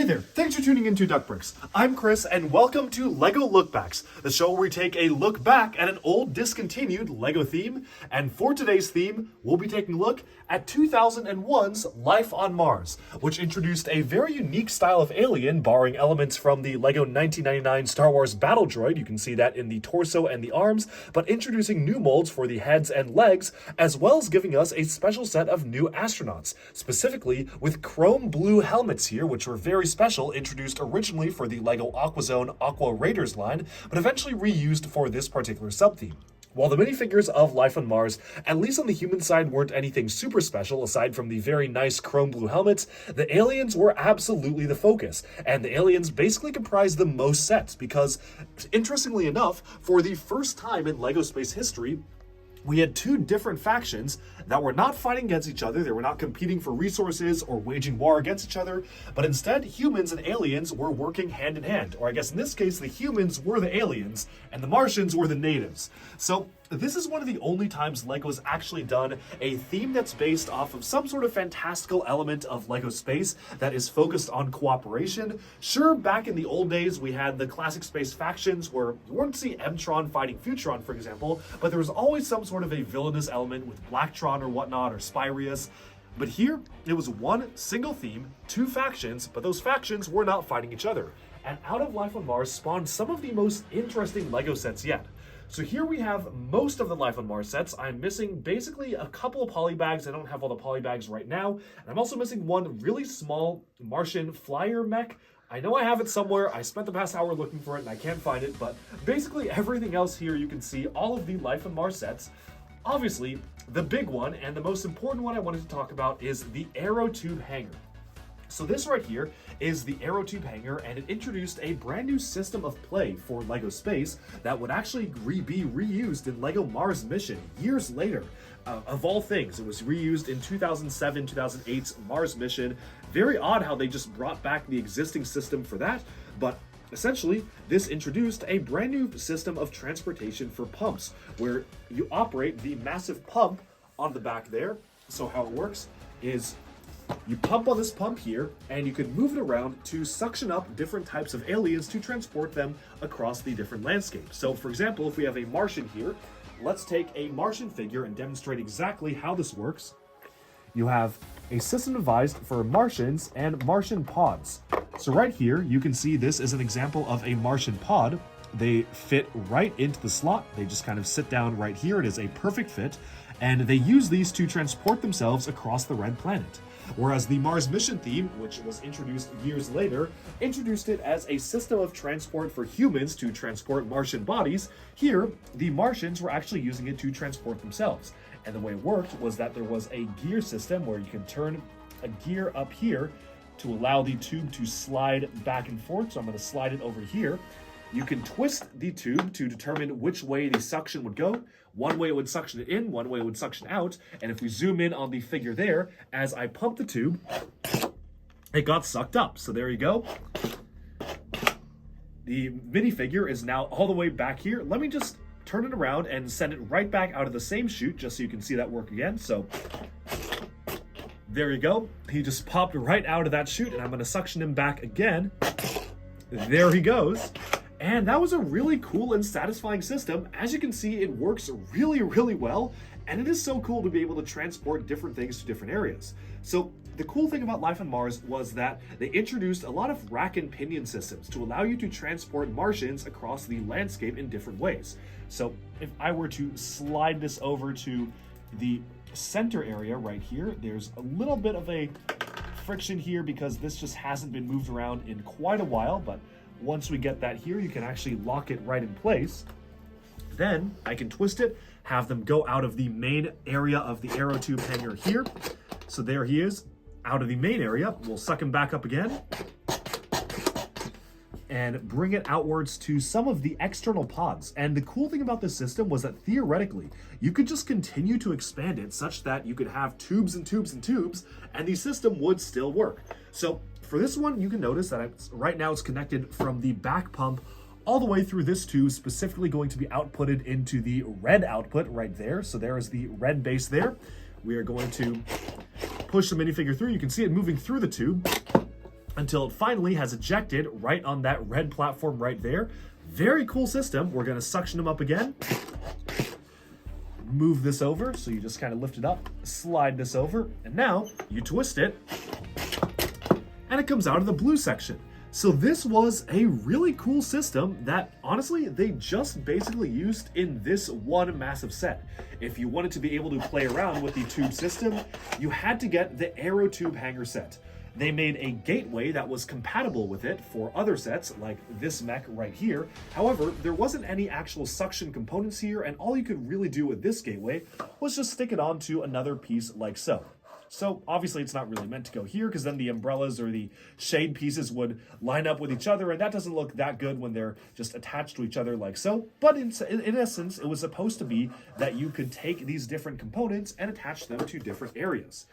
there, thanks for tuning into Duckbricks. I'm Chris and welcome to LEGO Lookbacks, the show where we take a look back at an old discontinued LEGO theme. And for today's theme, we'll be taking a look at 2001's Life on Mars, which introduced a very unique style of alien, borrowing elements from the LEGO 1999 Star Wars battle droid. You can see that in the torso and the arms, but introducing new molds for the heads and legs, as well as giving us a special set of new astronauts, specifically with chrome blue helmets here, which were very special, introduced originally for the LEGO AquaZone Aqua Raiders line, but eventually reused for this particular sub-theme. While the minifigures of Life on Mars, at least on the human side, weren't anything super special aside from the very nice chrome blue helmets, the aliens were absolutely the focus, and the aliens basically comprised the most sets because, interestingly enough, for the first time in LEGO space history, we had two different factions that were not fighting against each other. They were not competing for resources or waging war against each other, but instead humans and aliens were working hand in hand. Or I guess in this case, the humans were the aliens and the Martians were the natives. So this is one of the only times LEGO's actually done a theme that's based off of some sort of fantastical element of LEGO space that is focused on cooperation. Sure, back in the old days, we had the classic space factions where you wouldn't see Mtron fighting Futron, for example, but there was always some sort of a villainous element with Blacktron or whatnot, or Spyrius. But here, it was one single theme, two factions, but those factions were not fighting each other. And out of Life on Mars spawned some of the most interesting LEGO sets yet. So here we have most of the Life on Mars sets. I'm missing basically a couple of polybags. I don't have all the polybags right now. And I'm also missing one really small Martian flyer mech. I know I have it somewhere. I spent the past hour looking for it and I can't find it, but basically everything else here you can see all of the Life on Mars sets. Obviously, the big one and the most important one I wanted to talk about is the Aerotube Hangar. So this right here is the Aerotube Hangar, and it introduced a brand new system of play for LEGO Space that would actually be reused in LEGO Mars Mission years later. Of all things, it was reused in 2007-2008's Mars Mission. Very odd how they just brought back the existing system for that, but essentially, this introduced a brand new system of transportation for pumps, where you operate the massive pump on the back there. So how it works is you pump on this pump here, and you can move it around to suction up different types of aliens to transport them across the different landscapes. So for example, if we have a Martian here, let's take a Martian figure and demonstrate exactly how this works. You have a system devised for Martians and Martian pods. So right here, you can see this is an example of a Martian pod. They fit right into the slot. They just kind of sit down right here. It is a perfect fit. And they use these to transport themselves across the red planet. Whereas the Mars Mission theme, which was introduced years later, introduced it as a system of transport for humans to transport Martian bodies. Here, the Martians were actually using it to transport themselves. And the way it worked was that there was a gear system where you can turn a gear up here to allow the tube to slide back and forth. So I'm going to slide it over here. You can twist the tube to determine which way the suction would go. One way it would suction it in, one way it would suction out. And if we zoom in on the figure there, as I pump the tube, it got sucked up. So there you go. The minifigure is now all the way back here. Let me just turn it around and send it right back out of the same chute, just so you can see that work again. So there you go. He just popped right out of that chute, and I'm going to suction him back again. There he goes. And that was a really cool and satisfying system. As you can see, it works really, really well. And it is so cool to be able to transport different things to different areas. So the cool thing about Life on Mars was that they introduced a lot of rack and pinion systems to allow you to transport Martians across the landscape in different ways. So if I were to slide this over to the center area right here, there's a little bit of a friction here because this just hasn't been moved around in quite a while, but once we get that here, you can actually lock it right in place. Then I can twist it, have them go out of the main area of the Aerotube Hangar here. So there he is, out of the main area. We'll suck him back up again and bring it outwards to some of the external pods. And the cool thing about this system was that theoretically, you could just continue to expand it such that you could have tubes and tubes and tubes, and the system would still work. So for this one, you can notice that right now it's connected from the back pump all the way through this tube, specifically going to be outputted into the red output right there. So there is the red base there. We are going to push the minifigure through. You can see it moving through the tube. until it finally has ejected right on that red platform right there. Very cool system. We're going to suction them up again. Move this over, so you just kind of lift it up, slide this over, and now you twist it, and it comes out of the blue section. So this was a really cool system that, honestly, they just basically used in this one massive set. If you wanted to be able to play around with the tube system, you had to get the Aero Tube Hanger set. They made a gateway that was compatible with it for other sets, like this mech right here. However, there wasn't any actual suction components here, and all you could really do with this gateway was just stick it onto another piece like so. So obviously it's not really meant to go here, because then the umbrellas or the shade pieces would line up with each other, and that doesn't look that good when they're just attached to each other like so. But in essence, it was supposed to be that you could take these different components and attach them to different areas.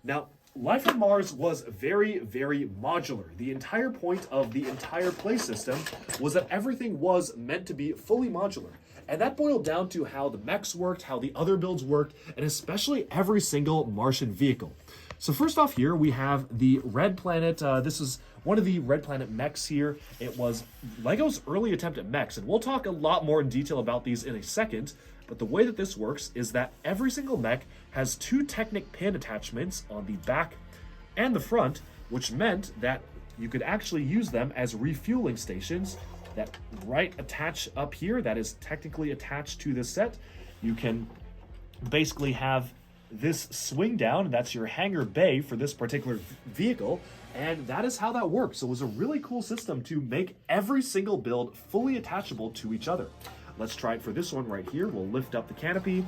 Now, Life on Mars was very, very modular. The entire point of the entire play system was that everything was meant to be fully modular. And that boiled down to how the mechs worked, how the other builds worked, and especially every single Martian vehicle. So first off here, we have the Red Planet. This is one of the Red Planet mechs here. It was LEGO's early attempt at mechs, and we'll talk a lot more in detail about these in a second. But the way that this works is that every single mech has two Technic pin attachments on the back and the front, which meant that you could actually use them as refueling stations that attach up here, that is technically attached to this set. You can basically have this swing down, that's your hangar bay for this particular vehicle, and that is how that works. So it was a really cool system to make every single build fully attachable to each other. Let's try it for this one right here. We'll lift up the canopy.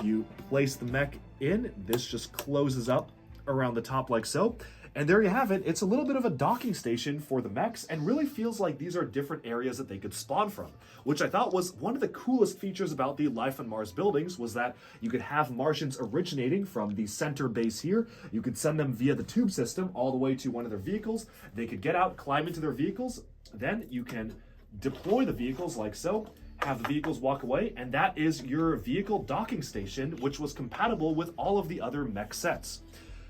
You place the mech in. This just closes up around the top like so. And there you have it. It's a little bit of a docking station for the mechs, and really feels like these are different areas that they could spawn from, which I thought was one of the coolest features about the Life on Mars buildings, was that you could have Martians originating from the center base here. You could send them via the tube system all the way to one of their vehicles. They could get out, climb into their vehicles. Then you can deploy the vehicles like so, have the vehicles walk away, and that is your vehicle docking station, which was compatible with all of the other mech sets.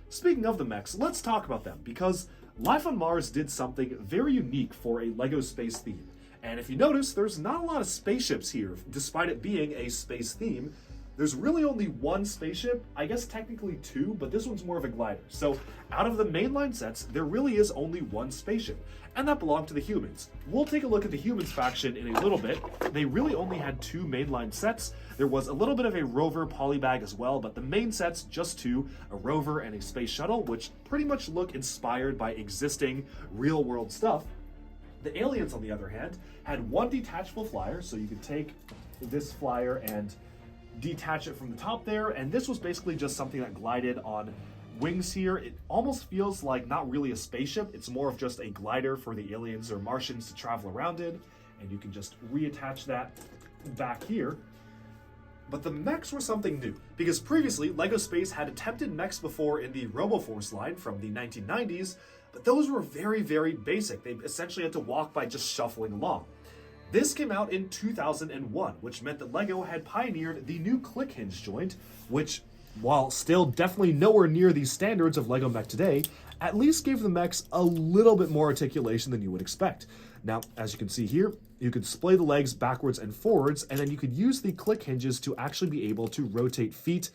Speaking of the mechs, let's talk about them, because Life on Mars did something very unique for a LEGO space theme. And if you notice, there's not a lot of spaceships here, despite it being a space theme. There's really only one spaceship, I guess technically two, but this one's more of a glider. So out of the mainline sets, there really is only one spaceship, and that belonged to the humans. We'll take a look at the humans faction in a little bit. They really only had two mainline sets. There was a little bit of a rover polybag as well, but the main sets, just two, a rover and a space shuttle, which pretty much look inspired by existing real world stuff. The aliens, on the other hand, had one detachable flyer, so you could take this flyer and detach it from the top there, and this was basically just something that glided on wings here. It almost feels like not really a spaceship, it's more of just a glider for the aliens or Martians to travel around in, and you can just reattach that back here. But the mechs were something new, because previously LEGO Space had attempted mechs before in the RoboForce line from the 1990s, but those were very, very basic. They essentially had to walk by just shuffling along. This came out in 2001, which meant that LEGO had pioneered the new click hinge joint, which, while still definitely nowhere near the standards of LEGO Mech today, at least gave the mechs a little bit more articulation than you would expect. Now, as you can see here, you could splay the legs backwards and forwards, and then you could use the click hinges to actually be able to rotate feet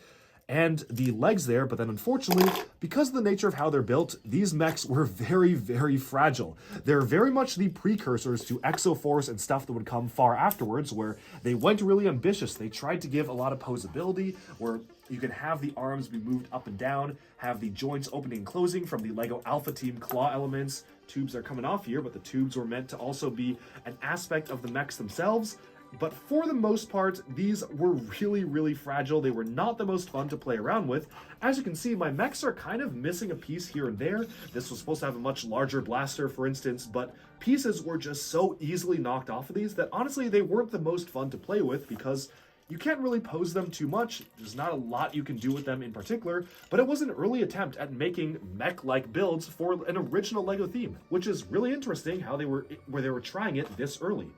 and the legs there, but then unfortunately, because of the nature of how they're built, these mechs were very, very fragile. They're very much the precursors to Exoforce and stuff that would come far afterwards, where they went really ambitious. They tried to give a lot of posability, where you can have the arms be moved up and down, have the joints opening and closing from the LEGO Alpha Team claw elements. Tubes are coming off here, but the tubes were meant to also be an aspect of the mechs themselves. But for the most part, these were really, really fragile. They were not the most fun to play around with. As you can see, my mechs are kind of missing a piece here and there. This was supposed to have a much larger blaster, for instance, but pieces were just so easily knocked off of these that honestly, they weren't the most fun to play with, because you can't really pose them too much. There's not a lot you can do with them in particular, but it was an early attempt at making mech-like builds for an original LEGO theme, which is really interesting how they were trying it this early.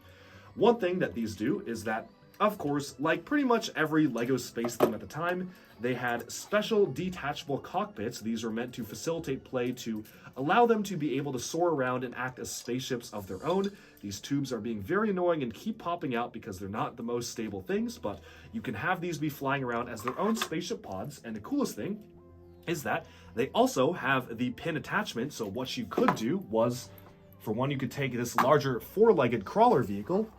One thing that these do is that of course, like pretty much every LEGO space theme at the time, they had special detachable cockpits. These were meant to facilitate play to allow them to be able to soar around and act as spaceships of their own. These tubes are being very annoying and keep popping out because they're not the most stable things, but you can have these be flying around as their own spaceship pods. And the coolest thing is that they also have the pin attachment. So what you could do was, for one, you could take this larger four-legged crawler vehicle,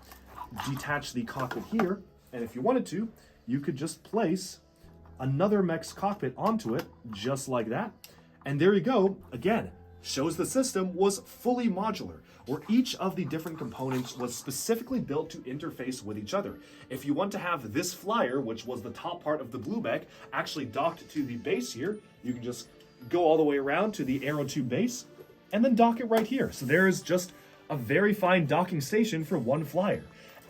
detach the cockpit here, and if you wanted to, you could just place another mech's cockpit onto it, just like that. And there you go. Again, shows the system was fully modular, where each of the different components was specifically built to interface with each other. If you want to have this flyer, which was the top part of the blue mech, actually docked to the base here, you can just go all the way around to the aero tube base, and then dock it right here. So there is just a very fine docking station for one flyer.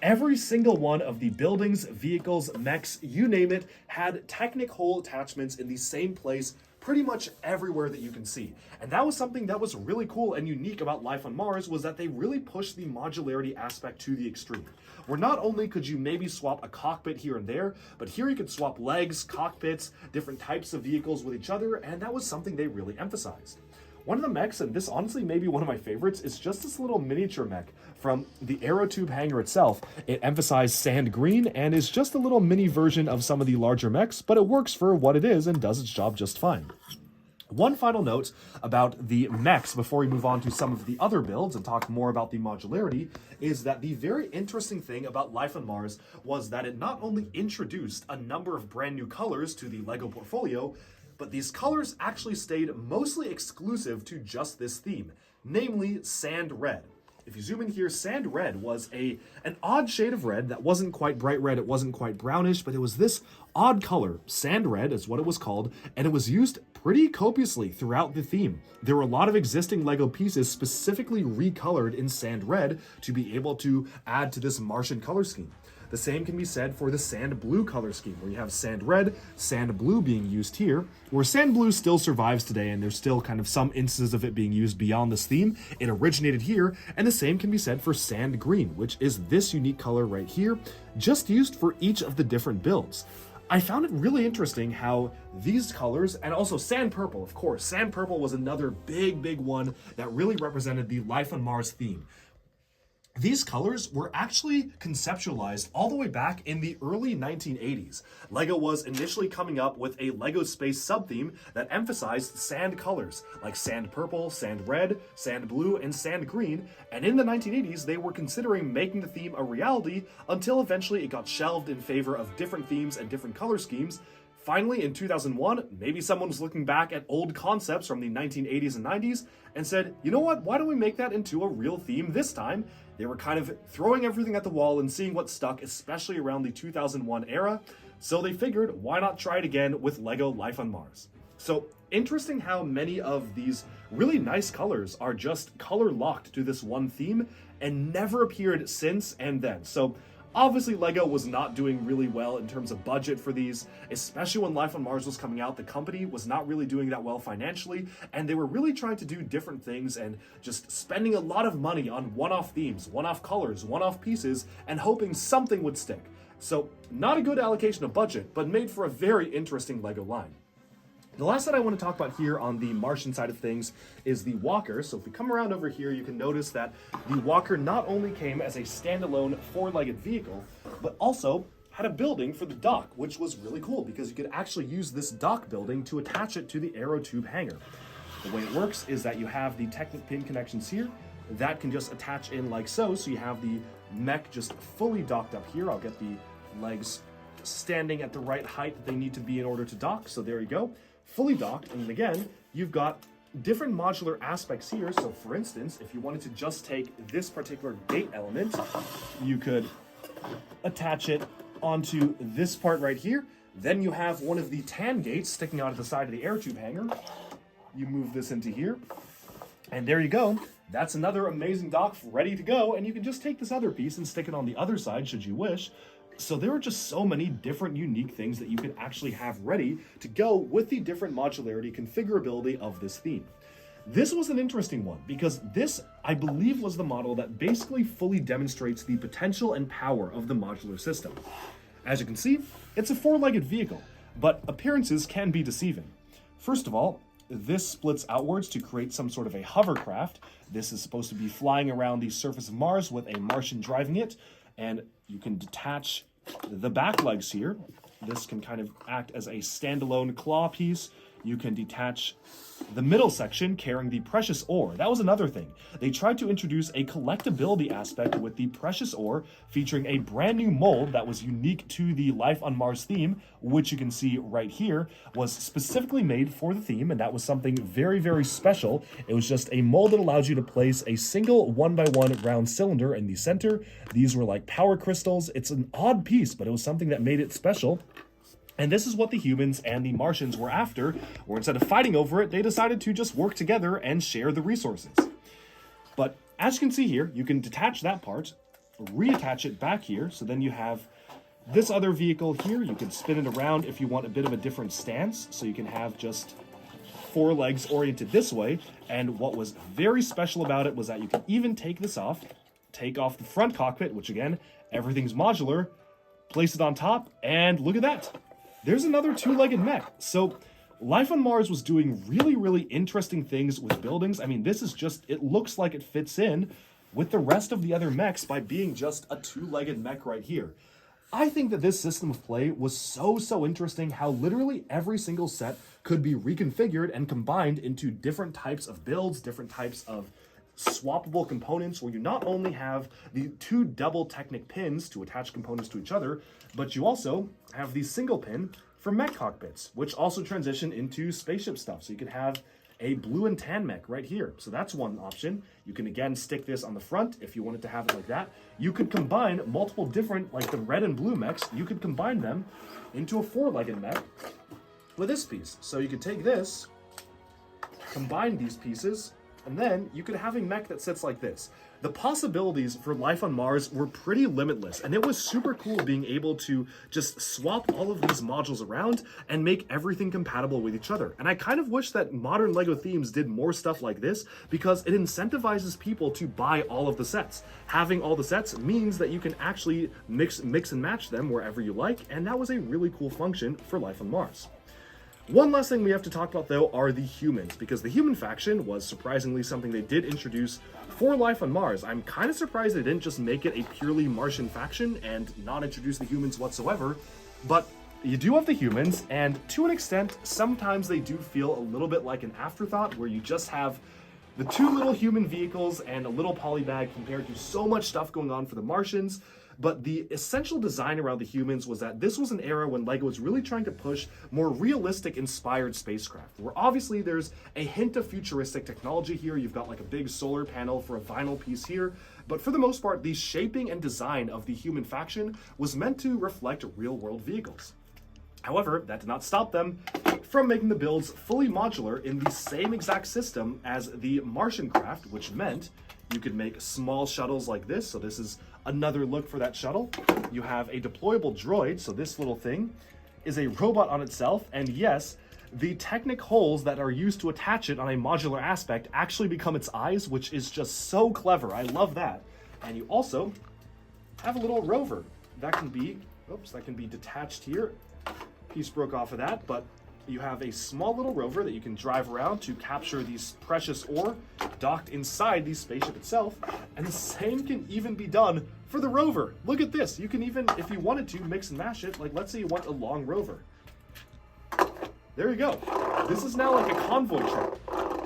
Every single one of the buildings, vehicles, mechs, you name it, had Technic hole attachments in the same place pretty much everywhere that you can see. And that was something that was really cool and unique about Life on Mars, was that they really pushed the modularity aspect to the extreme. Where not only could you maybe swap a cockpit here and there, but here you could swap legs, cockpits, different types of vehicles with each other, and that was something they really emphasized. One of the mechs, and this honestly may be one of my favorites, is just this little miniature mech from the aerotube hangar itself. It emphasized sand green and is just a little mini version of some of the larger mechs, but it works for what it is and does its job just fine. One final note about the mechs before we move on to some of the other builds and talk more about the modularity is that the very interesting thing about Life on Mars was that it not only introduced a number of brand new colors to the LEGO portfolio, but these colors actually stayed mostly exclusive to just this theme, namely sand red. If you zoom in here, sand red was an odd shade of red that wasn't quite bright red, it wasn't quite brownish, but it was this odd color. Sand red is what it was called, and it was used pretty copiously throughout the theme. There were a lot of existing LEGO pieces specifically recolored in sand red to be able to add to this Martian color scheme. The same can be said for the sand blue color scheme, where you have sand red, sand blue being used here, where sand blue still survives today, and there's still kind of some instances of it being used beyond this theme. It originated here, and the same can be said for sand green, which is this unique color right here, just used for each of the different builds. I found it really interesting how these colors, and also sand purple, of course, sand purple was another big one that really represented the Life on Mars theme. These colors were actually conceptualized all the way back in the early 1980s. LEGO was initially coming up with a LEGO space sub-theme that emphasized sand colors, like sand purple, sand red, sand blue, and sand green, and in the 1980s they were considering making the theme a reality until eventually it got shelved in favor of different themes and different color schemes. Finally, in 2001, maybe someone was looking back at old concepts from the 1980s and 90s and said, you know what, why don't we make that into a real theme this time? They were kind of throwing everything at the wall and seeing what stuck, especially around the 2001 era. So they figured, why not try it again with LEGO Life on Mars? So interesting how many of these really nice colors are just color locked to this one theme and never appeared since and then. So obviously, LEGO was not doing really well in terms of budget for these, especially when Life on Mars was coming out. The company was not really doing that well financially, and they were really trying to do different things and just spending a lot of money on one-off themes, one-off colors, one-off pieces, and hoping something would stick. So, not a good allocation of budget, but made for a very interesting LEGO line. The last that I want to talk about here on the Martian side of things is the walker. So if we come around over here, you can notice that the walker not only came as a standalone four-legged vehicle, but also had a building for the dock, which was really cool because you could actually use this dock building to attach it to the aerotube hangar. The way it works is that you have the Technic pin connections here that can just attach in like so. So you have the mech just fully docked up here. I'll get the legs standing at the right height that they need to be in order to dock. So there you go. Fully docked, and again, you've got different modular aspects here. So for instance, if you wanted to just take this particular gate element, you could attach it onto this part right here. Then you have one of the tan gates sticking out at the side of the airtube hangar. You move this into here, and there you go. That's another amazing dock ready to go, and you can just take this other piece and stick it on the other side should you wish. So there are just so many different unique things that you can actually have ready to go with the different modularity configurability of this theme. This was an interesting one because this, I believe, was the model that basically fully demonstrates the potential and power of the modular system. As you can see, it's a four-legged vehicle, but appearances can be deceiving. First of all, this splits outwards to create some sort of a hovercraft. This is supposed to be flying around the surface of Mars with a Martian driving it, and you can detach the back legs here. This can kind of act as a standalone claw piece. You can detach the middle section carrying the precious ore. That was another thing. They tried to introduce a collectability aspect with the precious ore, featuring a brand new mold that was unique to the Life on Mars theme, which you can see right here, was specifically made for the theme, and that was something very, very special. It was just a mold that allows you to place a single 1x1 round cylinder in the center. These were like power crystals. It's an odd piece, but it was something that made it special. And this is what the humans and the Martians were after, where instead of fighting over it, they decided to just work together and share the resources. But as you can see here, you can detach that part, reattach it back here, so then you have this other vehicle here. You can spin it around if you want a bit of a different stance, so you can have just four legs oriented this way. And what was very special about it was that you can even take this off, take off the front cockpit, which again, everything's modular, place it on top, and look at that. There's another two-legged mech. So Life on Mars was doing really, really interesting things with buildings. I mean, this is just, it looks like it fits in with the rest of the other mechs by being just a two-legged mech right here. I think that this system of play was so interesting, how literally every single set could be reconfigured and combined into different types of builds, different types of swappable components, where you not only have the two double Technic pins to attach components to each other, but you also have the single pin for mech cockpits, which also transition into spaceship stuff. So you can have a blue and tan mech right here. So that's one option. You can again stick this on the front if you wanted to have it like that. You could combine multiple different, like the red and blue mechs, you could combine them into a four-legged mech with this piece. So you could take this, combine these pieces, and then you could have a mech that sits like this. The possibilities for Life on Mars were pretty limitless, and it was super cool being able to just swap all of these modules around and make everything compatible with each other. And I kind of wish that modern LEGO themes did more stuff like this, because it incentivizes people to buy all of the sets. Having all the sets means that you can actually mix and match them wherever you like, and that was a really cool function for Life on Mars. One last thing we have to talk about, though, are the humans, because the human faction was surprisingly something they did introduce for Life on Mars. I'm kind of surprised they didn't just make it a purely Martian faction and not introduce the humans whatsoever, but you do have the humans, and to an extent, sometimes they do feel a little bit like an afterthought, where you just have the two little human vehicles and a little polybag compared to so much stuff going on for the Martians. But the essential design around the humans was that this was an era when LEGO was really trying to push more realistic inspired spacecraft, where obviously there's a hint of futuristic technology here. You've got like a big solar panel for a vinyl piece here, but for the most part, the shaping and design of the human faction was meant to reflect real world vehicles. However, that did not stop them from making the builds fully modular in the same exact system as the Martian craft, which meant you could make small shuttles like this. So this is another look for that shuttle. You have a deployable droid, so this little thing is a robot on itself, and yes, the Technic holes that are used to attach it on a modular aspect actually become its eyes, which is just so clever. I love that. And you also have a little rover that can be, that can be detached here. Piece broke off of that, but you have a small little rover that you can drive around to capture these precious ore docked inside the spaceship itself, and the same can even be done for the rover. Look at this. You can even, if you wanted to, mix and mash it. Like, let's say you want a long rover. There you go. This is now like a convoy trip.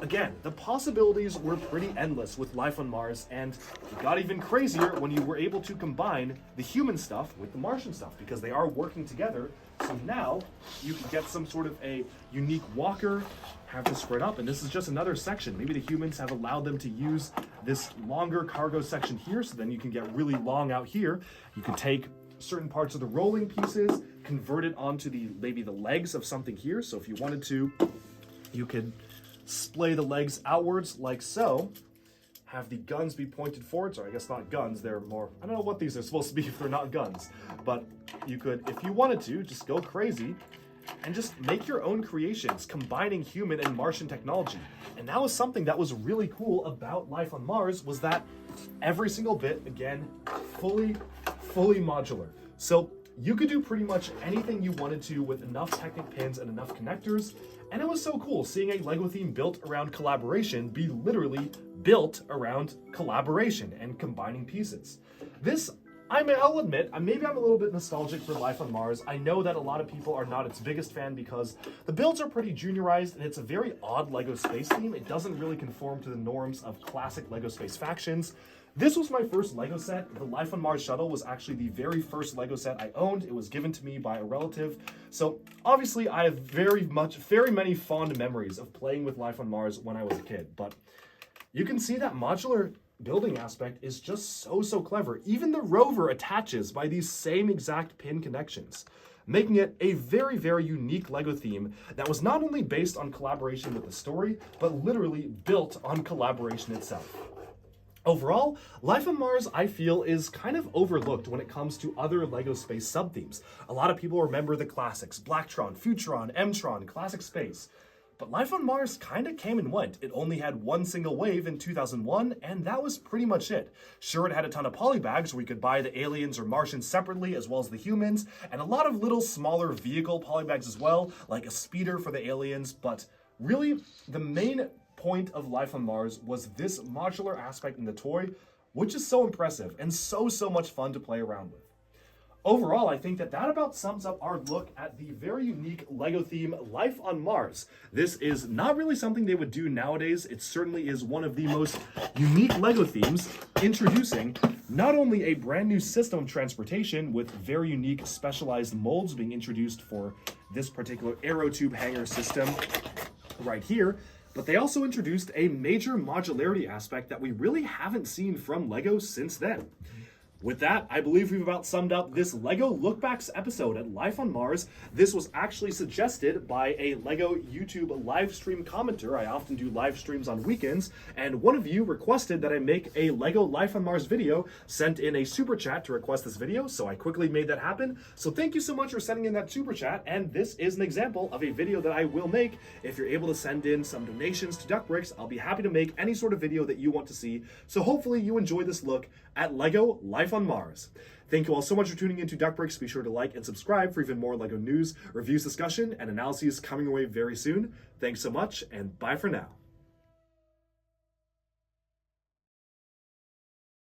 Again, the possibilities were pretty endless with Life on Mars, and it got even crazier when you were able to combine the human stuff with the Martian stuff, because they are working together. So now you can get some sort of a unique walker, have this spread up, and this is just another section. Maybe the humans have allowed them to use this longer cargo section here, so then you can get really long out here. You can take certain parts of the rolling pieces, convert it onto maybe the legs of something here. So if you wanted to, you could splay the legs outwards like so, have the guns be pointed forwards, or I guess not guns, they're more, I don't know what these are supposed to be if they're not guns, but you could, if you wanted to, just go crazy and just make your own creations, combining human and Martian technology. And that was something that was really cool about Life on Mars, was that every single bit, again, fully modular. So you could do pretty much anything you wanted to with enough Technic pins and enough connectors, and it was so cool seeing a LEGO theme built around collaboration be literally built around collaboration and combining pieces. This, I'll admit, maybe I'm a little bit nostalgic for Life on Mars. I know that a lot of people are not its biggest fan because the builds are pretty juniorized and it's a very odd LEGO space theme. It doesn't really conform to the norms of classic LEGO space factions. This was my first LEGO set. The Life on Mars shuttle was actually the very first LEGO set I owned. It was given to me by a relative. So obviously I have very many fond memories of playing with Life on Mars when I was a kid. But you can see that modular building aspect is just so clever. Even the rover attaches by these same exact pin connections, making it a very unique LEGO theme that was not only based on collaboration with the story, but literally built on collaboration itself. Overall, Life on Mars, I feel, is kind of overlooked when it comes to other LEGO space sub-themes. A lot of people remember the classics, Blacktron, Futron, Mtron, Classic Space. But Life on Mars kind of came and went. It only had one single wave in 2001, and that was pretty much it. Sure, it had a ton of polybags where you could buy the aliens or Martians separately, as well as the humans, and a lot of little smaller vehicle polybags as well, like a speeder for the aliens, but really, the main point of Life on Mars was this modular aspect in the toy, which is so impressive and so much fun to play around with. Overall, I think that about sums up our look at the very unique LEGO theme, Life on Mars. This is not really something they would do nowadays. It certainly is one of the most unique LEGO themes, introducing not only a brand new system of transportation with very unique specialized molds being introduced for this particular aerotube hangar system right here, but they also introduced a major modularity aspect that we really haven't seen from LEGO since then. With that, I believe we've about summed up this LEGO Lookbacks episode at Life on Mars. This was actually suggested by a LEGO YouTube live stream commenter. I often do live streams on weekends, and one of you requested that I make a LEGO Life on Mars video, sent in a super chat to request this video, so I quickly made that happen. So thank you so much for sending in that super chat, and this is an example of a video that I will make. If you're able to send in some donations to Duckbricks, I'll be happy to make any sort of video that you want to see. So hopefully you enjoy this look at LEGO Life on Mars. Thank you all so much for tuning into Duckbricks. Be sure to like and subscribe for even more LEGO news, reviews, discussion, and analyses coming your way very soon. Thanks so much, and bye for now.